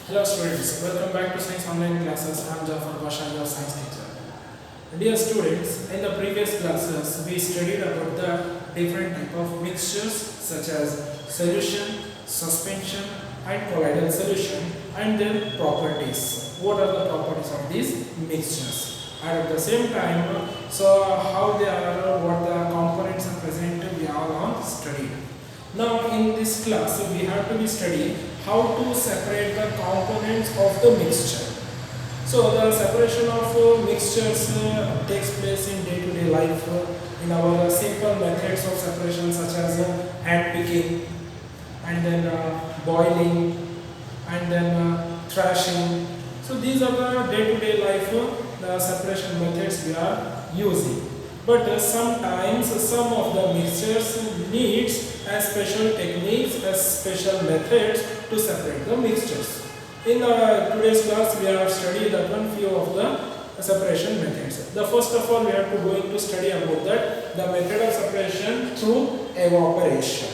Hello students, welcome back to Science Online Classes. I am Jafar Basha, your science teacher. Dear students, in the previous classes we studied about the different type of mixtures such as solution, suspension and colloidal solution and their properties. What are the properties of these mixtures? And at the same time, so how they are, what the components are present, we are all studied. Now in this class we have to be studying how to separate the components of the mixture. So the separation of mixtures takes place in day-to-day life in our simple methods of separation such as hand picking and then boiling and then thrashing. So these are the day-to-day life the separation methods we are using. But sometimes some of the mixtures needs a special techniques, a special methods to separate the mixtures. In today's class, we have studied one few of the separation methods. The first of all, we are going to study about that the method of separation through evaporation.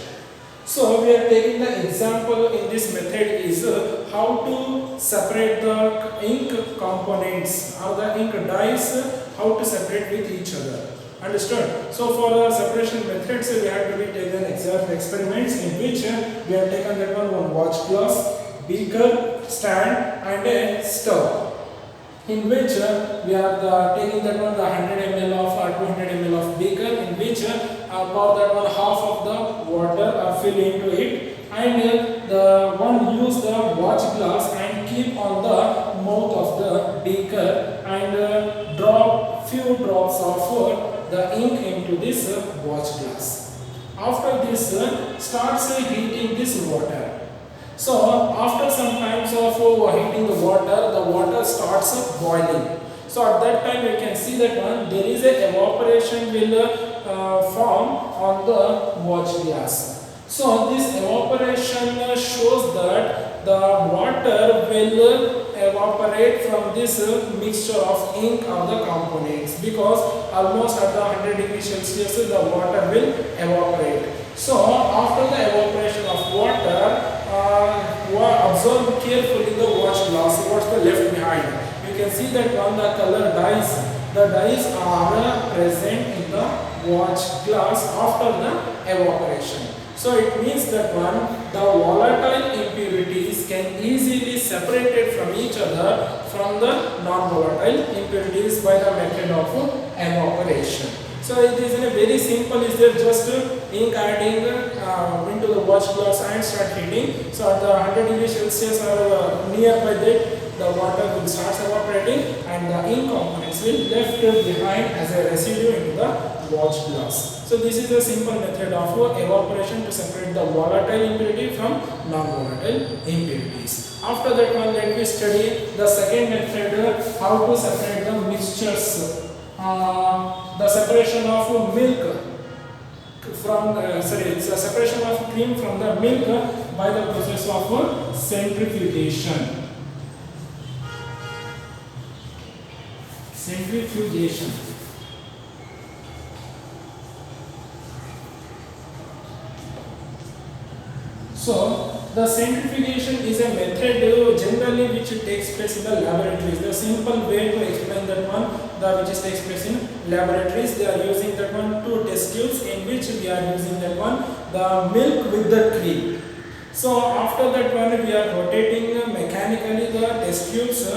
So we are taking the example in this method is how to separate the ink components or the ink dyes, how to separate with each other. Understood? So for the separation methods, we have to be taken experiments in which we have taken that one watch glass, beaker, stand and a stove. In which we are taking that one the 100 ml of 200 ml of beaker, in which about that one half of the water are filled into it, and the one use the watch glass and keep on the mouth of the beaker and drop few drops of the ink into this watch glass. After this starts heating this water. So after some times of heating the water starts boiling. So at that time you can see that one there is a evaporation will form on the watch glass. So this evaporation shows that the water will evaporate from this mixture of ink or the components, because almost at the 100 degrees Celsius the water will evaporate. So after the evaporation of water, observe carefully the watch glass, what's the left behind. You can see that on the color dyes, the dyes are present in the watch glass after the evaporation. So it means that the volatile impurities can easily separated from each other from the non-volatile impurities by the method of evaporation. So it is in a very simple, is there just ink adding into the watch glass and start heating. So at the 100 degrees Celsius or nearby that, the water will start evaporating and the ink components will left behind as a residue into the watch glass. So this is a simple method of evaporation to separate the volatile impurity from non-volatile impurities. After that one, let me study the second method, how to separate the mixtures. The separation of milk from it's a separation of cream from the milk by the process of centrifugation. Centrifugation. So the centrifugation is a method generally which takes place in the laboratories. The simple way to explain that one, which takes place in laboratories, they are using that one two test tubes in which we are using that one the milk with the cream. So after that one we are rotating mechanically the test tubes.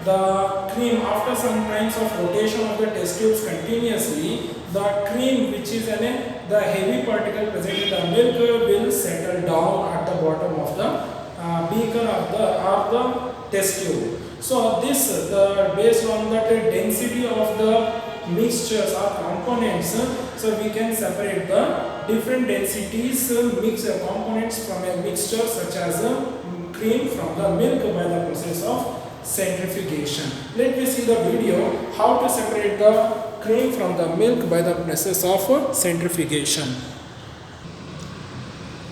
The cream, after some times of rotation of the test tubes continuously, the cream which is the heavy particle present in the milk will settle down at the bottom of the beaker or the test tube. So this based on the density of the mixtures or components, so we can separate the different densities components from a mixture such as cream from the milk by the process of centrifugation. Let me see the video how to separate the cream from the milk by the process of centrifugation.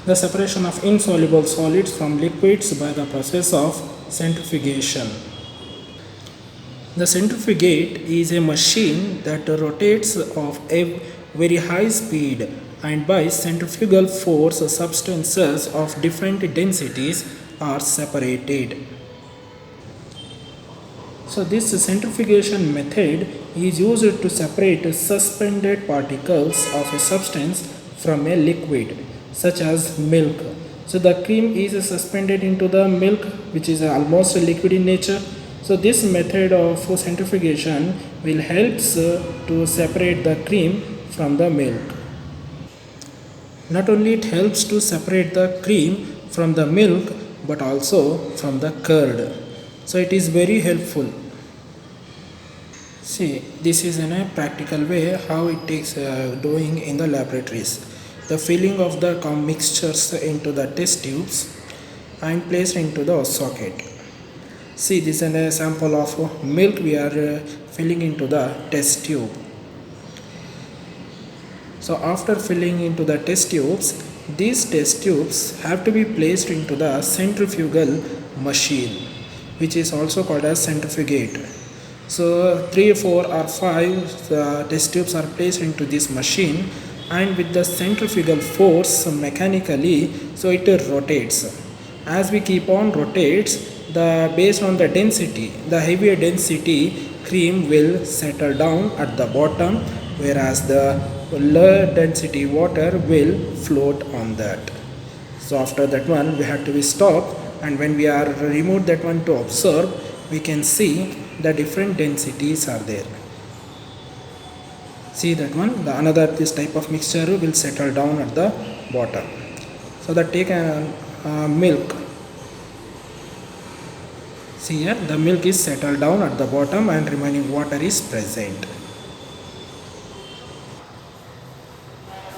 The separation of insoluble solids from liquids by the process of centrifugation. The centrifugate is a machine that rotates of a very high speed, and by centrifugal force substances of different densities are separated. So this centrifugation method is used to separate suspended particles of a substance from a liquid such as milk. So the cream is suspended into the milk, which is almost liquid in nature. So this method of centrifugation will help to separate the cream from the milk. Not only it helps to separate the cream from the milk, but also from the curd. So it is very helpful. See, this is in a practical way how it takes doing in the laboratories. The filling of the mixtures into the test tubes and placed into the socket. See, this is an sample of milk we are filling into the test tube. So after filling into the test tubes, these test tubes have to be placed into the centrifugal machine, which is also called as centrifugate. So 3, 4 or 5 test tubes are placed into this machine, and with the centrifugal force mechanically, so it rotates. As we keep on rotates, based on the density, the heavier density cream will settle down at the bottom, whereas the lower density water will float on that. So after that one we have to be stopped, and when we are remove that one to observe, we can see the different densities are there. See that one, the another this type of mixture will settle down at the bottom. So that take milk. See here, the milk is settled down at the bottom and remaining water is present.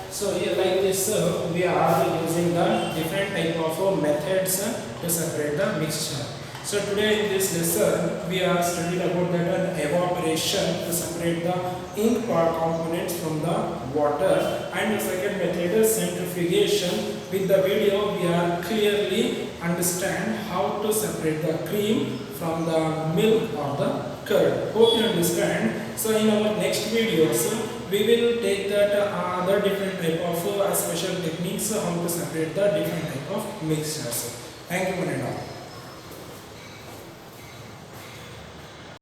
So here like this we are using the different type of methods to separate the mixture. So today in this lesson we are studying about that evaporation to separate the ink part components from the water, and the second method is centrifugation. With the video we are clearly understand how to separate the cream from the milk or the curd. Hope you understand. So in our next videos we will take that other different type of special techniques how to separate the different type of mixtures. Thank you, Manada.